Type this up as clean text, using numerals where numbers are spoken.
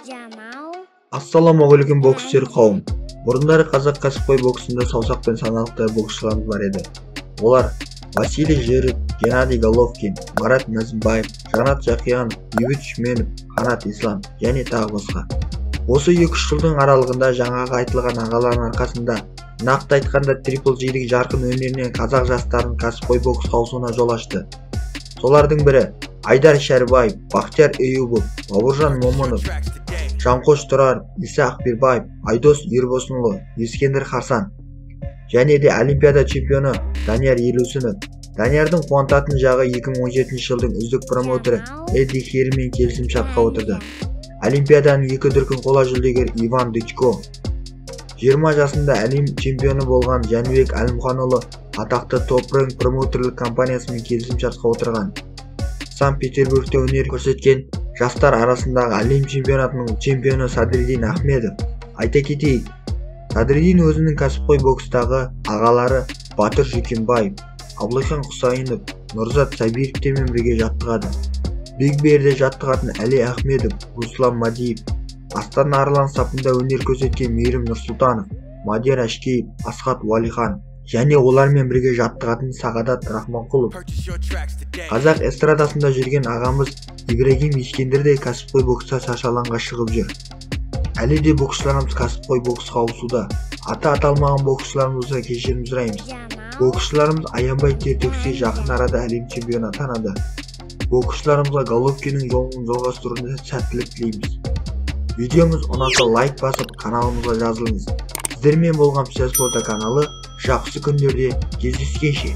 Ассалаумағалейкум боксшылар қауым. Бұрындары қазақ кәсіпқой боксында саусақпен санарлықтай боксшыларымыз бар еді. Олар Василий Жиров, Геннадий Головкин, Марат Назимбаев, Жанат Жақиянов, Бейбіт Шүменов, Қанат Ислам және тағы басқа. Осы 2-3 жылдың аралығында жаңағы айтылған ағалардың арқасында, нақты айтқанда Triple G-дегі жарқын өнерінен қазақ жастарының кәсіпқой боксқа ауысуына жол ашты. Солардың бірі Айдар Шәрібаев, Бақтияр Эюбов, Бауыржан Момынов, Жанқош Тұрар, Иса Ақбербаев, Айдос Ербосынұлы, Ескендір Харсан және де Олимпиада чемпионы Данияр Елеусінов. Даниярдың қуантатын жағы 2017 жылдың үздік промоутері Эдди Хирмен келісімшартқа отырды. Олимпиаданың 2 дүркін қола жүлдегер Иван Дычко, 20 жасында әлем чемпионы болған Жәнібек Әлімханұлы атақты Top Rank промоутерлік компаниясымен келісімшартқа отырған. Санкт-Петербургте өнер көрсеткен жастар арасындағы әлем чемпионатының чемпионы Садриддин Ахмедов. Айта кетейік, Садриддин өзінің кәсіпқой бокстағы ағалары Батыр Жүкенбаев, Абылайхан Құсайынов, Нұрзат Сабировтермен бірге жаттығады. Биг Берде жаттығатын Әли Ахмедов, Руслан Мадиев, Астана Арлан сапында өнер көрсеткен Мейірім Нұрсұлтанов, Мадияр Ашкеев, Асхат Уалихан және олармен бірге жаттығатын Сағадат Рахманқұлов. Қазақ эстрадасында жүрген ағамыз Ибрагим Ескендір де кәсіпқой бокста шаршы алаңға шығып жүр. Әлі де боксшыларымыз кәсіпқой боксқа ауысуда. Аты аталмаған боксшыларымызға кешірім сұраймыз. Боксшыларымыз аянбай тер төксе жақын арада әлем чемпионы атанады. Боксшыларымызға Головкиннің жолын жалғастыруында сәттілік тілейміз. Видеомыз ұнаса лайк басып, каналымызға жазылыңыз. Сіздермен болған Спорта каналы жақсы күндерде кездескенше.